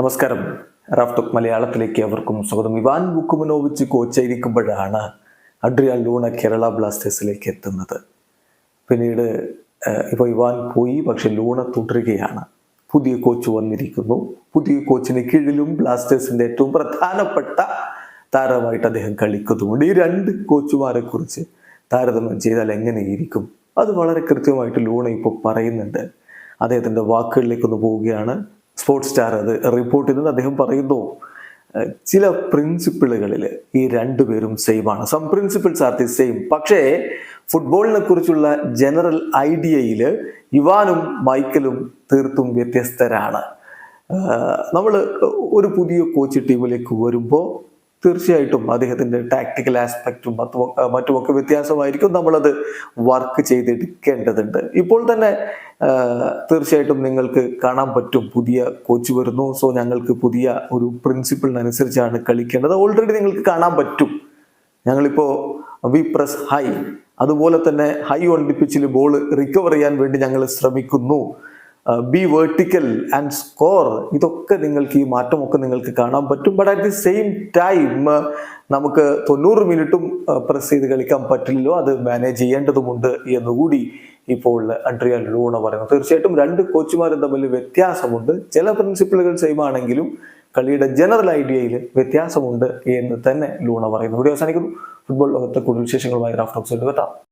നമസ്കാരം. റാഫ്ടോക്ക് മലയാളത്തിലേക്ക് അവർക്കും സ്വാഗതം. ഇവാൻ വുക്കുമനോവിച്ച് കോച്ചായിരിക്കുമ്പോഴാണ് അഡ്രിയാൻ ലൂണ കേരള ബ്ലാസ്റ്റേഴ്സിലേക്ക് എത്തുന്നത്. പിന്നീട് ഇപ്പോൾ ഇവാൻ പോയി, പക്ഷെ ലൂണ തുടരുകയാണ്. പുതിയ കോച്ച് വന്നിരിക്കുന്നു. പുതിയ കോച്ചിന് കീഴിലും ബ്ലാസ്റ്റേഴ്സിന്റെ ഏറ്റവും പ്രധാനപ്പെട്ട താരമായിട്ട് അദ്ദേഹം കളിക്കുന്നുമുണ്ട്. ഈ രണ്ട് കോച്ചുമാരെ കുറിച്ച് താരതമ്യം ചെയ്താൽ എങ്ങനെയിരിക്കും, അത് വളരെ കൃത്യമായിട്ട് ലൂണ ഇപ്പോൾ പറയുന്നുണ്ട്. അദ്ദേഹത്തിന്റെ വാക്കുകളിലേക്കൊന്ന് പോവുകയാണ്. സ്പോർട്സ് സ്റ്റാർ അത് റിപ്പോർട്ട് ചെയ്തത്. അദ്ദേഹം പറയുന്നു, ചില പ്രിൻസിപ്പിളുകളിൽ ഈ രണ്ടുപേരും സെയിമാണ്. Some principles are the same. പക്ഷേ ഫുട്ബോളിനെ കുറിച്ചുള്ള ജനറൽ ഐഡിയയിൽ ഇവാനും മൈക്കലും തീർത്തും വ്യത്യസ്തരാണ്. നമ്മൾ ഒരു പുതിയ കോച്ച് ടീമിലേക്ക് വരുമ്പോൾ തീർച്ചയായിട്ടും അദ്ദേഹത്തിൻ്റെ ടാക്ടിക്കൽ ആസ്പെക്റ്റും മറ്റുമൊക്കെ വ്യത്യാസമായിരിക്കും. നമ്മളത് വർക്ക് ചെയ്തെടുക്കേണ്ടതുണ്ട്. ഇപ്പോൾ തന്നെ തീർച്ചയായിട്ടും നിങ്ങൾക്ക് കാണാൻ പറ്റും, പുതിയ കോച്ച് വരുന്നു, സോ ഞങ്ങൾക്ക് പുതിയ ഒരു പ്രിൻസിപ്പിളിനനുസരിച്ചാണ് കളിക്കേണ്ടത്. ഓൾറെഡി നിങ്ങൾക്ക് കാണാൻ പറ്റും. ഞങ്ങളിപ്പോൾ വി പ്രസ് ഹൈ, അതുപോലെ തന്നെ ഹൈ ഓൺ ദി പിച്ചിൽ ബോൾ റിക്കവർ ചെയ്യാൻ വേണ്ടി ഞങ്ങൾ ശ്രമിക്കുന്നു. ബി വേർട്ടിക്കൽ ആൻഡ് സ്കോർ, ഇതൊക്കെ നിങ്ങൾക്ക്, ഈ മാറ്റമൊക്കെ നിങ്ങൾക്ക് കാണാൻ പറ്റും. But at the same time നമുക്ക് 90 മിനിറ്റും പ്രസ് ചെയ്ത് കളിക്കാൻ പറ്റില്ലല്ലോ, അത് മാനേജ് ചെയ്യേണ്ടതുമുണ്ട് എന്നുകൂടി ഇപ്പോൾ അഡ്രിയാൻ ലൂണ പറയുന്നു. തീർച്ചയായിട്ടും രണ്ട് കോച്ചുമാരും തമ്മിൽ വ്യത്യാസമുണ്ട്. ചില പ്രിൻസിപ്പിളുകൾ സെയിം ആണെങ്കിലും കളിയുടെ ജനറൽ ഐഡിയയിൽ വ്യത്യാസമുണ്ട് എന്ന് തന്നെ ലൂണ പറയുന്നു. വീഡിയോ അവസാനിക്കുന്നു. ഫുട്ബോൾ ലോകത്തെ കൂടുതൽ വിശേഷങ്ങളുമായി റാഫ്ടോക്സ് എത്താം.